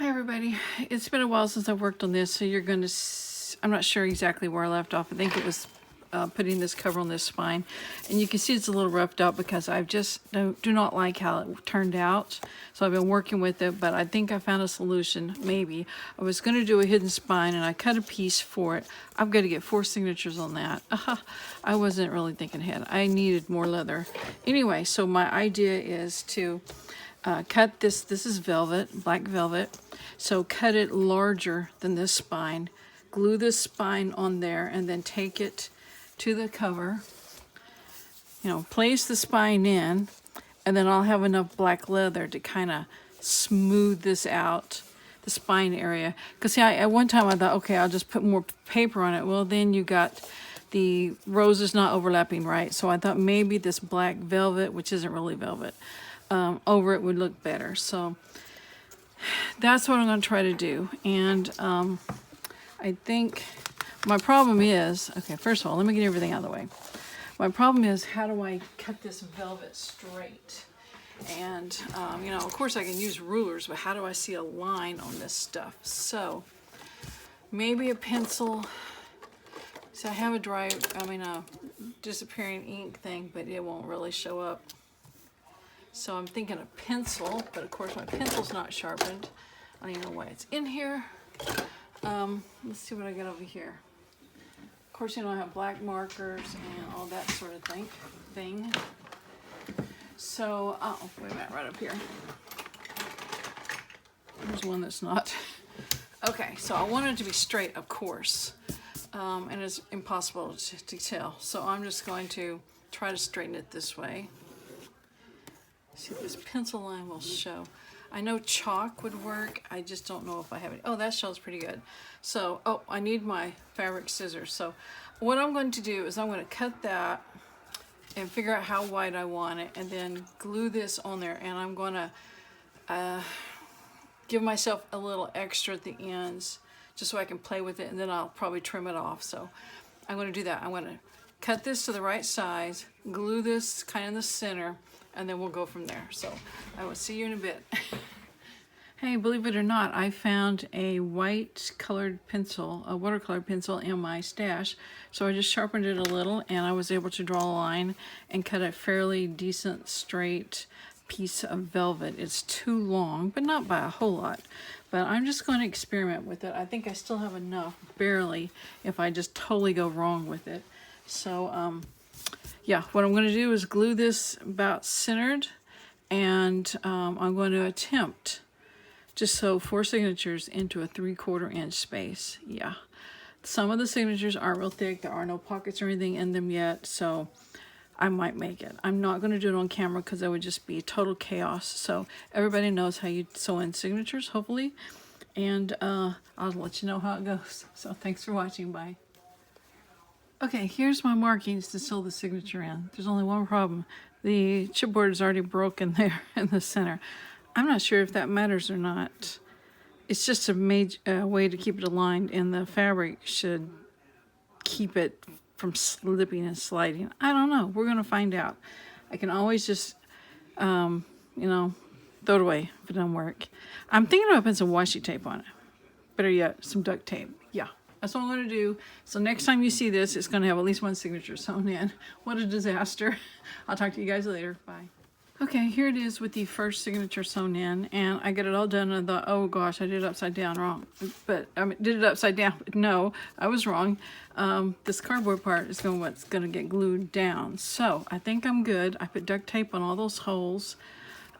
Hi everybody. It's been a while since I've worked on this, so you're going to, I'm not sure exactly where I left off. I think it was putting this cover on this spine. And you can see it's a little roughed up because I just do not like how it turned out. So I've been working with it, but I think I found a solution, maybe. I was going to do a hidden spine and I cut a piece for it. I've got to get 4 signatures on that. I wasn't really thinking ahead. I needed more leather. Anyway, so my idea is to cut this. This is velvet, black velvet. So cut it larger than this spine. Glue this spine on there and then take it to the cover. You know, place the spine in, and then I'll have enough black leather to kind of smooth this out, the spine area. Because see, at one time I thought, okay, I'll just put more paper on it. Well, then you got the roses not overlapping right. So I thought maybe this black velvet, which isn't really velvet, over it would look better. So that's what I'm going to try to do. And I think my problem is, okay, first of all, let me get everything out of the way. My problem is, how do I cut this velvet straight? And, you know, of course I can use rulers, but how do I see a line on this stuff? So maybe a pencil. So I have a disappearing ink thing, but it won't really show up. So I'm thinking a pencil, but of course my pencil's not sharpened. I don't even know why it's in here. Let's see what I got over here. Of course, you know, I have black markers and all that sort of thing. So, oh, wait a minute, right up here. There's one that's not. Okay, so I want it to be straight, of course. And it's impossible to tell. So I'm just going to try to straighten it this way. See if this pencil line will show. I know chalk would work. I just don't know if I have it. Oh, that shows pretty good. So, oh, I need my fabric scissors. So what I'm going to do is I'm going to cut that and figure out how wide I want it and then glue this on there. And I'm going to give myself a little extra at the ends just so I can play with it, and then I'll probably trim it off. So I'm going to do that. I'm going to cut this to the right size, glue this kind of in the center, and then we'll go from there. So I will see you in a bit. Hey, believe it or not, I found a white colored pencil, a watercolor pencil in my stash. So I just sharpened it a little and I was able to draw a line and cut a fairly decent straight piece of velvet. It's too long, but not by a whole lot. But I'm just going to experiment with it. I think I still have enough, barely, if I just totally go wrong with it. So, yeah, what I'm going to do is glue this about centered, and I'm going to attempt to sew 4 signatures into a 3/4 inch space. Yeah, some of the signatures aren't real thick. There are no pockets or anything in them yet, so I might make it. I'm not going to do it on camera because that would just be total chaos. So everybody knows how you sew in signatures, hopefully, and I'll let you know how it goes. So thanks for watching. Bye. Okay, here's my markings to sew the signature in. There's only one problem. The chipboard is already broken there in the center. I'm not sure if that matters or not. It's just a way to keep it aligned, and the fabric should keep it from slipping and sliding. I don't know. We're going to find out. I can always just, you know, throw it away if it doesn't work. I'm thinking about putting some washi tape on it. Better yet, some duct tape. Yeah. That's what I'm going to do. So next time you see this, it's going to have at least 1 signature sewn in. What a disaster. I'll talk to you guys later. Bye. Okay, here it is with the first signature sewn in, and I got it all done, and I thought, oh gosh, I did it upside down wrong. But I did it upside down. But no, I was wrong. This cardboard part is what's going to get glued down. So I think I'm good. I put duct tape on all those holes.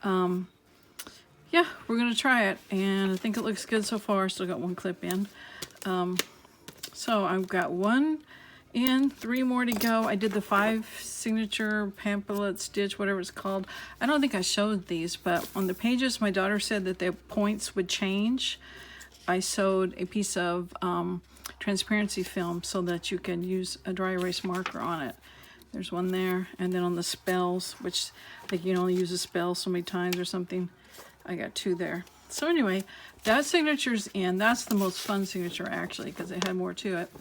Yeah, we're going to try it, and I think it looks good so far. Still got 1 clip in. So I've got 1 in, 3 more to go. I did the 5 signature pamphlet stitch, whatever it's called. I don't think I showed these, but on the pages, my daughter said that the points would change. I sewed a piece of transparency film so that you can use a dry erase marker on it. There's 1 there, and then on the spells, which I think you can only use a spell so many times or something, I got 2 there. So anyway, that signature's in. That's the most fun signature, actually, because it had more to it.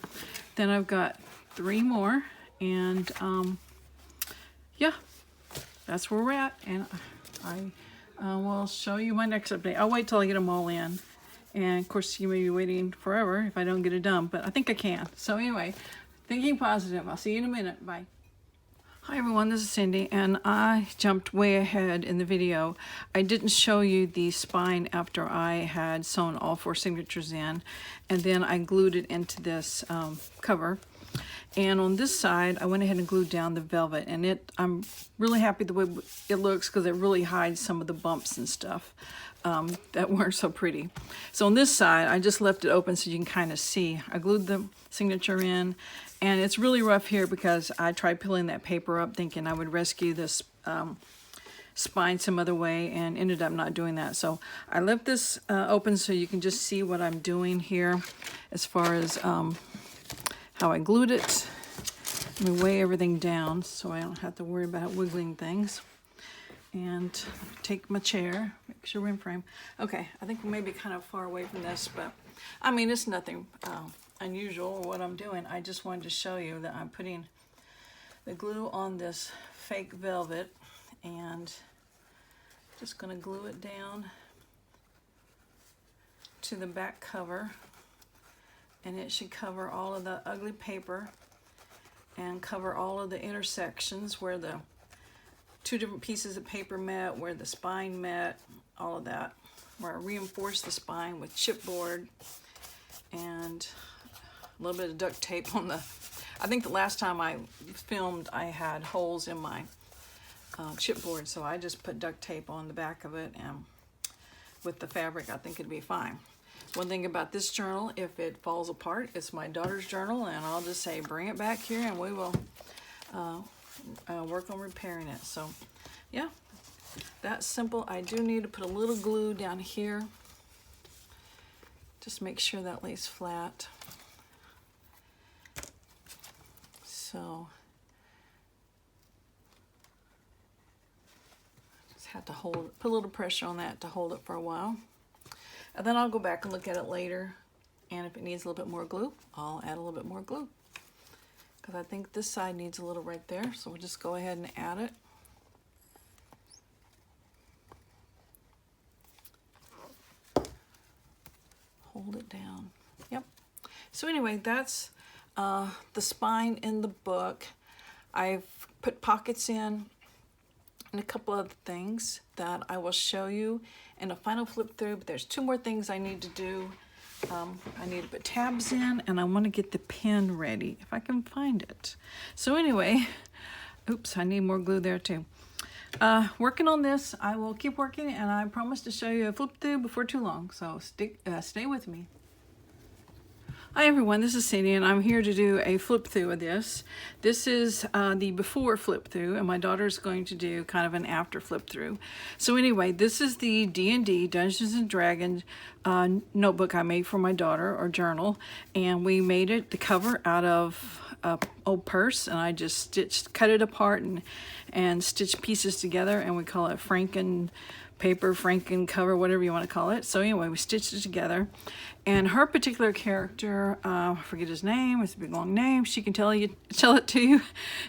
Then I've got 3 more, and yeah, that's where we're at. And I will show you my next update. I'll wait till I get them all in. And of course, you may be waiting forever if I don't get it done, but I think I can. So anyway, thinking positive. I'll see you in a minute. Bye. Hi everyone, this is Cindy, and I jumped way ahead in the video. I didn't show you the spine after I had sewn all 4 signatures in, and then I glued it into this cover. And on this side, I went ahead and glued down the velvet, and I'm really happy the way it looks because it really hides some of the bumps and stuff that weren't so pretty. So on this side, I just left it open so you can kind of see. I glued the signature in, and it's really rough here because I tried peeling that paper up thinking I would rescue this spine some other way and ended up not doing that. So I left this open so you can just see what I'm doing here as far as how I glued it. Let me weigh everything down so I don't have to worry about wiggling things. And take my chair, make sure we're in frame. Okay, I think we may be kind of far away from this, but I mean, it's nothing unusual what I'm doing. I just wanted to show you that I'm putting the glue on this fake velvet and just gonna glue it down to the back cover, and it should cover all of the ugly paper and cover all of the intersections where the 2 different pieces of paper met, where the spine met, all of that, where I reinforced the spine with chipboard and a little bit of duct tape on the, I think the last time I filmed I had holes in my chipboard, so I just put duct tape on the back of it, and with the fabric I think it'd be fine. One thing about this journal, if it falls apart, it's my daughter's journal, and I'll just say bring it back here and we will work on repairing it. So yeah, that's simple. I do need to put a little glue down here, just make sure that lays flat. So just have to hold, put a little pressure on that to hold it for a while, and then I'll go back and look at it later, and if it needs a little bit more glue, I'll add a little bit more glue. I think this side needs a little right there, so we'll just go ahead and add it. Hold it down. Yep. So anyway, that's the spine in the book. I've put pockets in and a couple other things that I will show you in a final flip through, but there's 2 more things I need to do. I need to put tabs in, and I want to get the pen ready if I can find it. So anyway, oops, I need more glue there too. Working on this, I will keep working, and I promise to show you a flip through before too long, so stay with me. Hi everyone, this is Cindy, and I'm here to do a flip through of this. This is the before flip through, and my daughter's going to do kind of an after flip through. So anyway, this is the D&D Dungeons and Dragons notebook I made for my daughter, or journal, and we made it the cover out of an old purse, and I just cut it apart and stitched pieces together, and we call it Franken paper, Franken cover, whatever you want to call it. So anyway, we stitched it together, and her particular character, I forget his name, it's a big long name, she can tell it to you.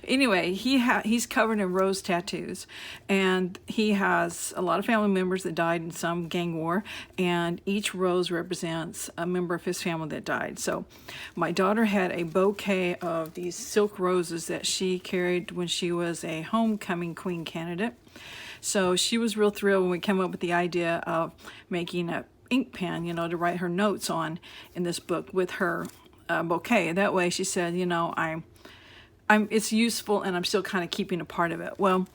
Anyway, he's covered in rose tattoos, and he has a lot of family members that died in some gang war, and each rose represents a member of his family that died. So my daughter had a bouquet of these silk roses that she carried when she was a homecoming queen candidate. So she was real thrilled when we came up with the idea of making an ink pen, you know, to write her notes on in this book with her bouquet. That way, she said, you know, it's useful, and I'm still kind of keeping a part of it. Well,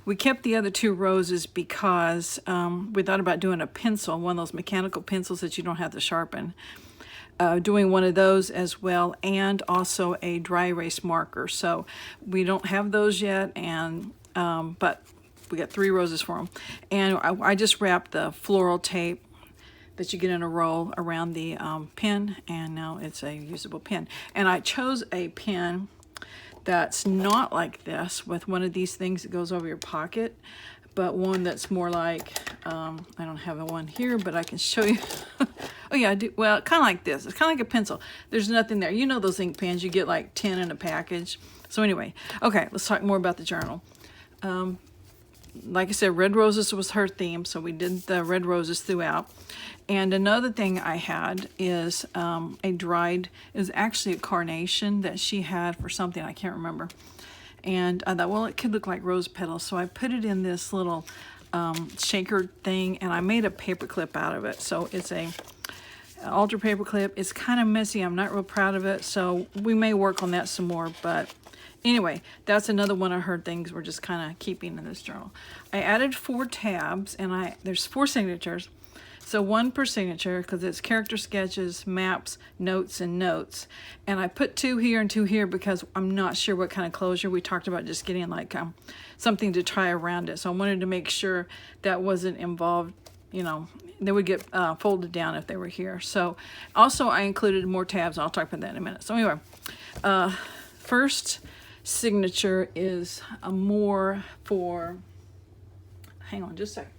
we kept the other 2 roses because we thought about doing a pencil, one of those mechanical pencils that you don't have to sharpen. Doing one of those as well, and also a dry erase marker. So we don't have those yet, and but we got 3 roses for them. And I just wrapped the floral tape that you get in a roll around the pen, and now it's a usable pen. And I chose a pen that's not like this, with one of these things that goes over your pocket, but one that's more like, I don't have one here, but I can show you. Oh yeah, I do. Well, kind of like this. It's kind of like a pencil. There's nothing there. You know those ink pens, you get like 10 in a package. So anyway, okay, let's talk more about the journal. like I said, red roses was her theme, so we did the red roses throughout. And another thing I had is a dried, it was actually a carnation that she had for something, I can't remember. And I thought, well, it could look like rose petals, so I put it in this little shaker thing, and I made a paper clip out of it. So it's a altar paper clip. It's kind of messy. I'm not real proud of it, so we may work on that some more. But anyway, that's another one of her things we're just kind of keeping in this journal. I added 4 tabs, and there's 4 signatures. So 1 per signature, because it's character sketches, maps, notes, and notes. And I put 2 here and 2 here because I'm not sure what kind of closure. We talked about just getting like something to tie around it. So I wanted to make sure that wasn't involved, you know, they would get folded down if they were here. So also I included more tabs. I'll talk about that in a minute. So anyway, first signature is more for, hang on just a second.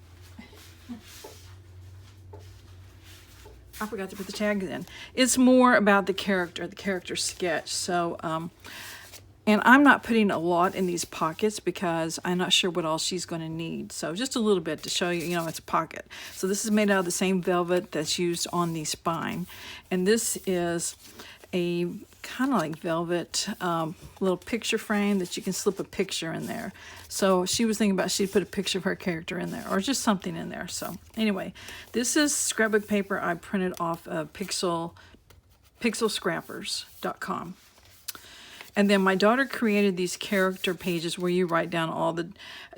I forgot to put the tags in. It's more about the character sketch. So, and I'm not putting a lot in these pockets because I'm not sure what all she's going to need. So just a little bit to show you, you know, it's a pocket. So this is made out of the same velvet that's used on the spine. And this is a kind of like velvet little picture frame that you can slip a picture in there. So she was thinking about she'd put a picture of her character in there or just something in there. So anyway, this is scrapbook paper I printed off of pixelscrappers.com. And then my daughter created these character pages where you write down all the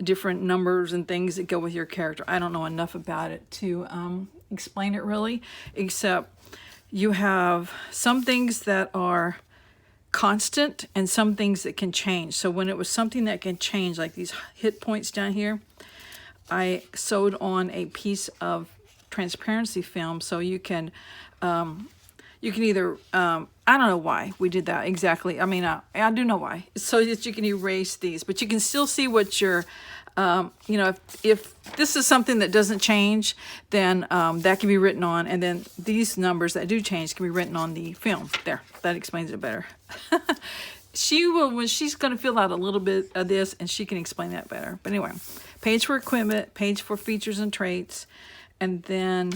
different numbers and things that go with your character. I don't know enough about it to explain it really, except you have some things that are constant and some things that can change. So when it was something that can change, like these hit points down here, I sewed on a piece of transparency film so you can either, I don't know why we did that exactly. I mean, I do know why. So that you can erase these, but you can still see what your, you know, if this is something that doesn't change, then that can be written on, and then these numbers that do change can be written on the film. There, that explains it better. She will, when she's going to fill out a little bit of this, and she can explain that better. But anyway, page for equipment, page for features and traits, and then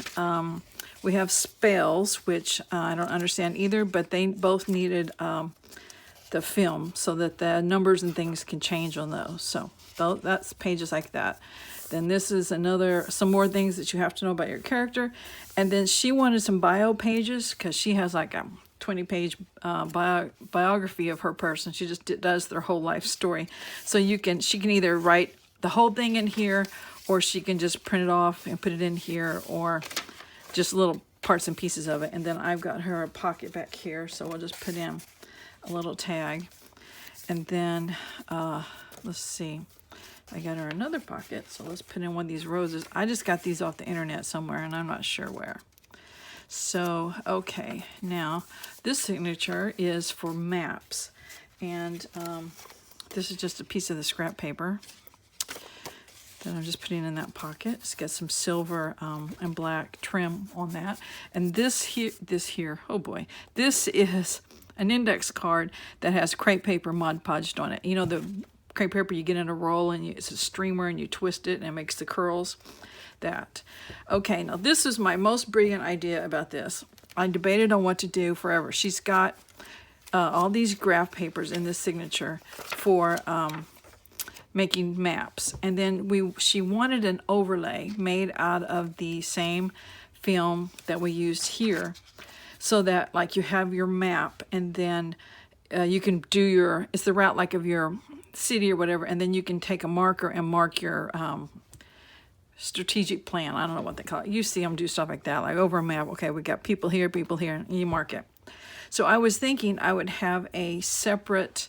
we have spells, which I don't understand either, but they both needed the film so that the numbers and things can change on those. So that's pages like that. Then this is some more things that you have to know about your character. And then she wanted some bio pages because she has like a 20-page biography of her person. She just does their whole life story. So she can either write the whole thing in here, or she can just print it off and put it in here, or just little parts and pieces of it. And then I've got her a pocket back here, so we'll just put in a little tag. And then let's see, I got her another pocket, so let's put in one of these roses. I just got these off the internet somewhere, and I'm not sure where. So okay, now this signature is for maps, and this is just a piece of the scrap paper that I'm just putting in that pocket. It's got some silver and black trim on that. And this here, oh boy, this is an index card that has crepe paper Mod Podged on it. You know, the crepe paper you get in a roll, and it's a streamer, and you twist it and it makes the curls. That. Okay, now this is my most brilliant idea about this. I debated on what to do forever. She's got all these graph papers in this signature for making maps, and then she wanted an overlay made out of the same film that we used here, so that like you have your map, and then you can do it's the route like of your city or whatever, and then you can take a marker and mark your strategic plan. I don't know what they call it. You see them do stuff like that, like over a map. Okay, we got people here, and you mark it. So I was thinking I would have a separate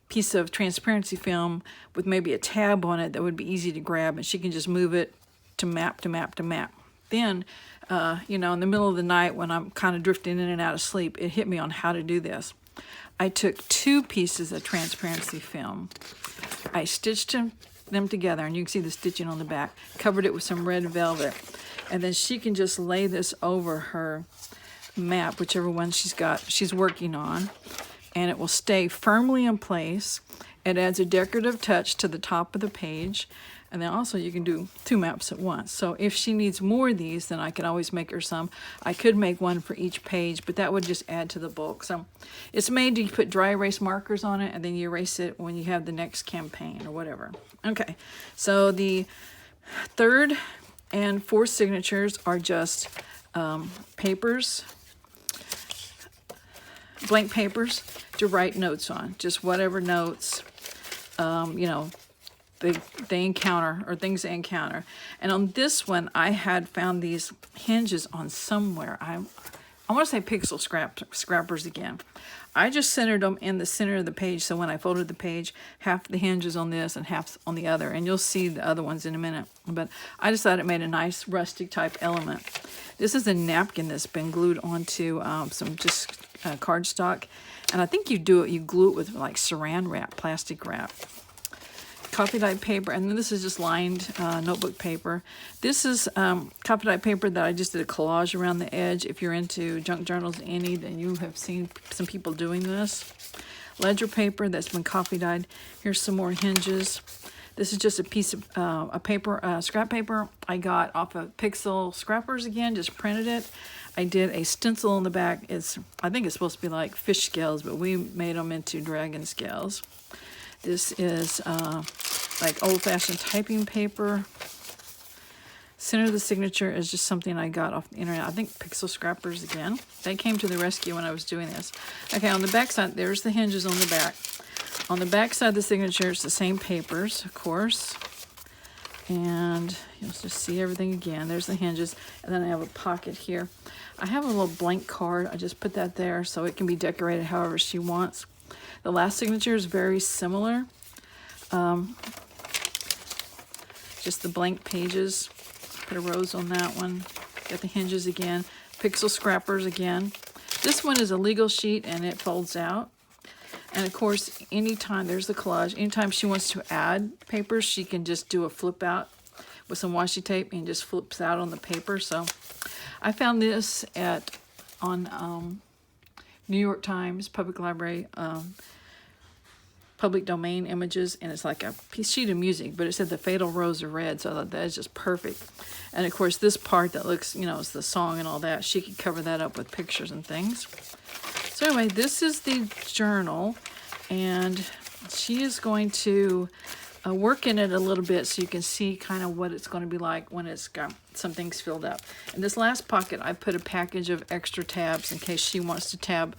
piece of transparency film with maybe a tab on it that would be easy to grab, and she can just move it to map to map to map. Then, you know, in the middle of the night when I'm kind of drifting in and out of sleep, it hit me on how to do this. I took 2 pieces of transparency film. I stitched them together, and you can see the stitching on the back, covered it with some red velvet, and then she can just lay this over her map, whichever one she's working on, and it will stay firmly in place. It adds a decorative touch to the top of the page. And then also you can do 2 maps at once. So if she needs more of these, then I can always make her some. I could make one for each page, but that would just add to the bulk. So it's made to put dry erase markers on it, and then you erase it when you have the next campaign or whatever. Okay, so the 3rd and 4th signatures are just papers, blank papers to write notes on. Just whatever notes, you know, they encounter, or things they encounter. And on this one, I had found these hinges on somewhere. I want to say pixel scrappers again. I just centered them in the center of the page, so when I folded the page, half the hinges on this and half on the other, and you'll see the other ones in a minute. But I just thought it made a nice rustic type element. This is a napkin that's been glued onto some just cardstock, and I think you glue it with like saran wrap, plastic wrap. Coffee dyed paper, and then this is just lined notebook paper. This is coffee dyed paper that I just did a collage around the edge. If you're into junk journals any, then you have seen some people doing this. Ledger paper that's been coffee dyed. Here's some more hinges. This is just a piece of a paper, scrap paper I got off of Pixel Scrappers again, just printed it. I did a stencil on the back. I think it's supposed to be like fish scales, but we made them into dragon scales. This is like old-fashioned typing paper. Center of the signature is just something I got off the internet. I think Pixel Scrappers again. They came to the rescue when I was doing this. Okay, on the back side, there's the hinges on the back. On the back side of the signature, it's the same papers, of course. And you'll just see everything again. There's the hinges. And then I have a pocket here. I have a little blank card. I just put that there so it can be decorated however she wants. The last signature is very similar. Just the blank pages. Put a rose on that one. Got the hinges again. Pixel Scrappers again. This one is a legal sheet and it folds out. And of course, anytime, there's the collage, anytime she wants to add papers, she can just do a flip out with some washi tape and just flips out on the paper. So I found this on New York Times, Public Library, public domain images, and it's like a sheet of music, but it said the fatal rose of red, so I thought that is just perfect. And of course, this part that looks, you know, is the song and all that, she could cover that up with pictures and things. So anyway, this is the journal, and she is going to work in it a little bit so you can see kind of what it's going to be like when it's got some things filled up. In this last pocket, I put a package of extra tabs in case she wants to tab,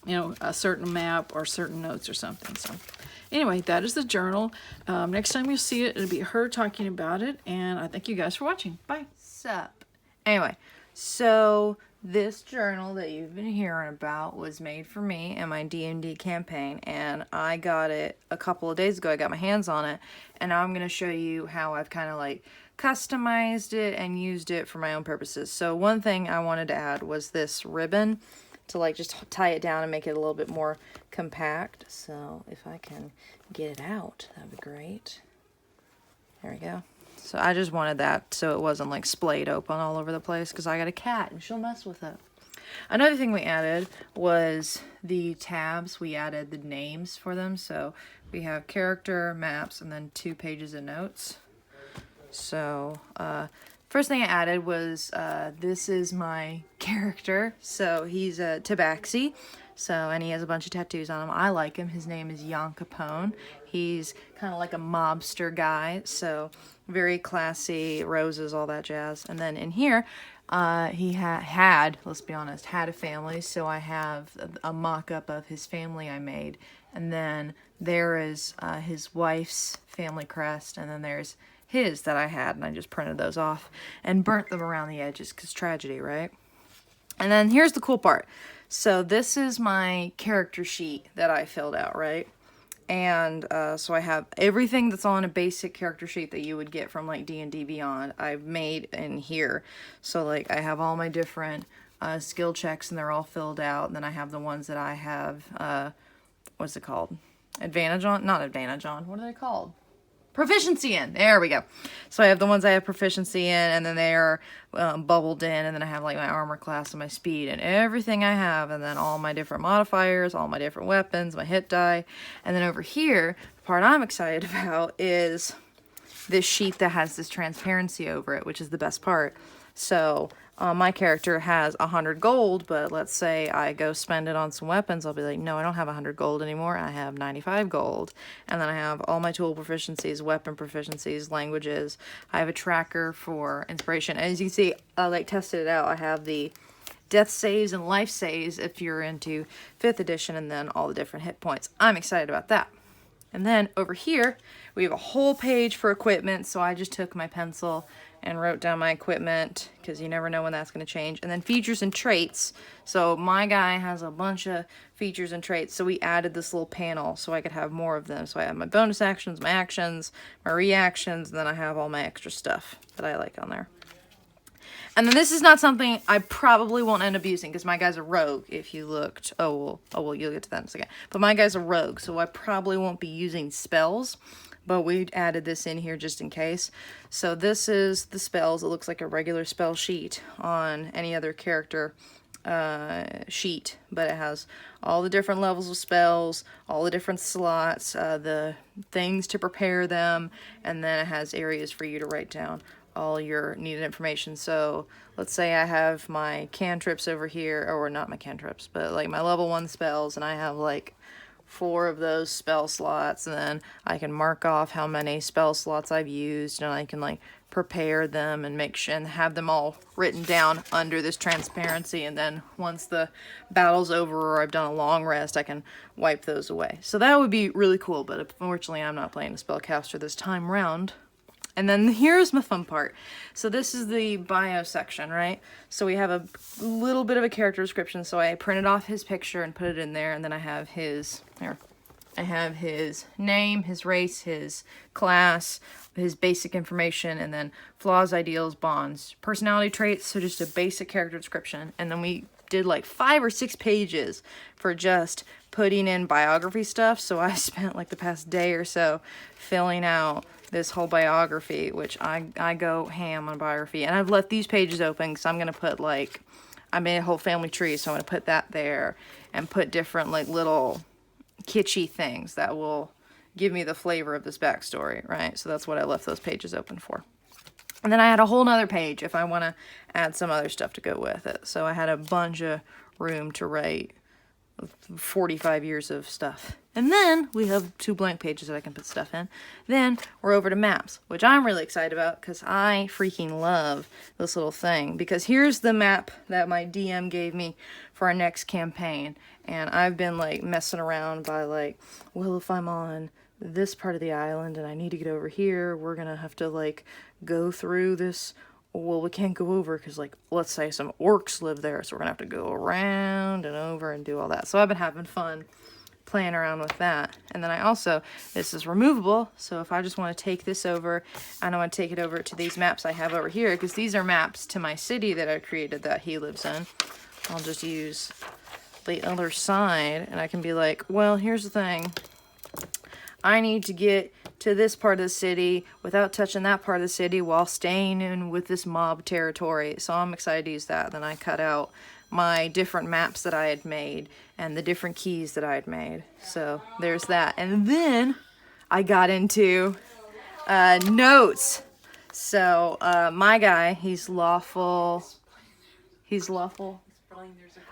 you know, a certain map or certain notes or something. So anyway, that is the journal. Next time you see it, it'll be her talking about it, and I thank you guys for watching. Bye. Sup. Anyway, so this journal that you've been hearing about was made for me and my D&D campaign, and I got it a couple of days ago. I got my hands on it, and now I'm going to show you how I've kind of like customized it and used it for my own purposes. So one thing I wanted to add was this ribbon to like just tie it down and make it a little bit more compact. So if I can get it out, that'd be great. There we go. So I just wanted that so it wasn't like splayed open all over the place, because I got a cat and she'll mess with it. Another thing we added was the tabs. We added the names for them. So we have character, maps, and then 2 pages of notes. So first thing I added was this is my character. So he's a tabaxi. So, and he has a bunch of tattoos on him. I like him. His name is Jan Capone. He's kind of like a mobster guy. So very classy, roses, all that jazz. And then in here, he had, let's be honest, had a family. So I have a mock-up of his family I made. And then there is his wife's family crest. And then there's his that I had. And I just printed those off and burnt them around the edges because tragedy, right? And then here's the cool part. So this is my character sheet that I filled out, right? And so I have everything that's on a basic character sheet that you would get from like D&D Beyond, I've made in here. So like I have all my different skill checks and they're all filled out. And then I have the ones that I have, what's it called? Advantage on? Not advantage on. What are they called? proficiency in. There we go. So I have the ones I have proficiency in, and then they are bubbled in, and then I have like my armor class and my speed and everything I have, and then all my different modifiers, all my different weapons, my hit die. And then over here, the part I'm excited about is this sheet that has this transparency over it, which is the best part. So my character has 100 gold, but let's say I go spend it on some weapons. I'll be like, no, I don't have 100 gold anymore. I have 95 gold. And then I have all my tool proficiencies, weapon proficiencies, languages. I have a tracker for inspiration. As you can see, I like tested it out. I have the death saves and life saves if you're into 5th edition, and then all the different hit points. I'm excited about that. And then over here, we have a whole page for equipment. So I just took my pencil and wrote down my equipment, because you never know when that's going to change. And then features and traits. So my guy has a bunch of features and traits, so we added this little panel so I could have more of them. So I have my bonus actions, my reactions, and then I have all my extra stuff that I like on there. And then this is not something I probably won't end up using, because my guy's a rogue. If you looked, oh well, you'll get to that in a second. But my guy's a rogue, so I probably won't be using spells. But we added this in here just in case. So this is the spells. It looks like a regular spell sheet on any other character sheet, but it has all the different levels of spells, all the different slots, the things to prepare them, and then it has areas for you to write down all your needed information. So let's say I have my cantrips over here, or not my cantrips, but like my level 1 spells, and I have like 4 of those spell slots, and then I can mark off how many spell slots I've used, and I can like prepare them and make sure and have them all written down under this transparency. And then once the battle's over or I've done a long rest, I can wipe those away. So that would be really cool, but unfortunately I'm not playing a spellcaster this time round. And then here's my fun part. So this is the bio section, right? So we have a little bit of a character description. So I printed off his picture and put it in there, and then I have his, here, I have his name, his race, his class, his basic information, and then flaws, ideals, bonds, personality traits. So just a basic character description. And then we did like 5 or 6 pages for just putting in biography stuff. So I spent like the past day or so filling out this whole biography, which I go ham on biography. And I've left these pages open because I'm going to put like, I made a whole family tree, so I'm going to put that there and put different like little kitschy things that will give me the flavor of this backstory, right? So that's what I left those pages open for. And then I had a whole nother page if I want to add some other stuff to go with it. So I had a bunch of room to write 45 years of stuff. And then we have 2 blank pages that I can put stuff in. Then we're over to maps, which I'm really excited about because I freaking love this little thing. Because here's the map that my DM gave me for our next campaign. And I've been like messing around by like, well, if I'm on this part of the island and I need to get over here, we're gonna have to like go through this. Well, we can't go over because, like, let's say some orcs live there, so we're gonna have to go around and over and do all that. So I've been having fun playing around with that. And then I also, this is removable, so if I just want to take this over, and I want to take it over to these maps I have over here, because these are maps to my city that I created that he lives in. I'll just use the other side, and I can be like, well, here's the thing. I need to get to this part of the city without touching that part of the city while staying in with this mob territory. So I'm excited to use that. Then I cut out my different maps that I had made and the different keys that I had made. So there's that. And then I got into notes. So my guy, he's lawful.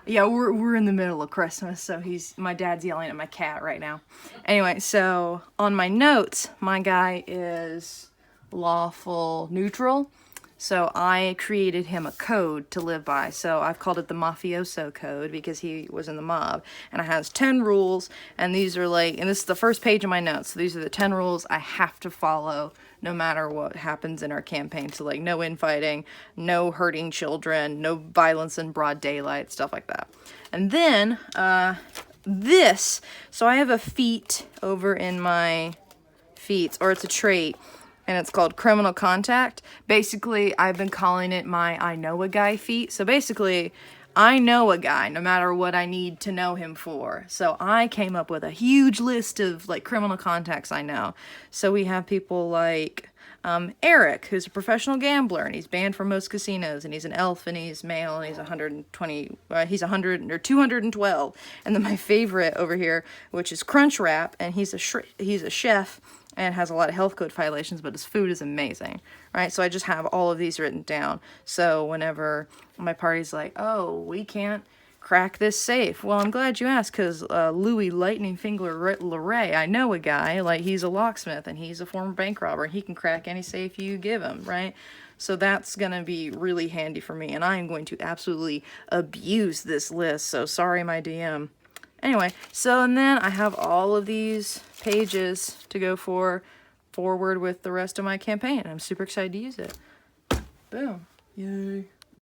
Yeah, we're in the middle of Christmas, so my dad's yelling at my cat right now. Anyway, so on my notes, my guy is lawful neutral. So I created him a code to live by. So I've called it the mafioso code because he was in the mob. And it has 10 rules, and these are like, and this is the first page of my notes. So these are the 10 rules I have to follow no matter what happens in our campaign. So like no infighting, no hurting children, no violence in broad daylight, stuff like that. And then this, so I have a feat over in my feats, or it's a trait, and it's called criminal contact. Basically, I've been calling it my I know a guy feat. So basically, I know a guy no matter what I need to know him for. So I came up with a huge list of like criminal contacts I know. So we have people like Eric, who's a professional gambler, and he's banned from most casinos, and he's an elf, and he's male, and he's 120, he's 100 or 212. And then my favorite over here, which is Crunchwrap, and he's a chef and has a lot of health code violations, but his food is amazing, right? So I just have all of these written down. So whenever my party's like, oh, we can't crack this safe. Well, I'm glad you asked, because Louis Lightning Finger LeRae, I know a guy, like he's a locksmith and he's a former bank robber, and he can crack any safe you give him, right? So that's going to be really handy for me, and I am going to absolutely abuse this list, so sorry my DM. Anyway, so and then I have all of these pages to go forward with the rest of my campaign. I'm super excited to use it. Boom. Yay.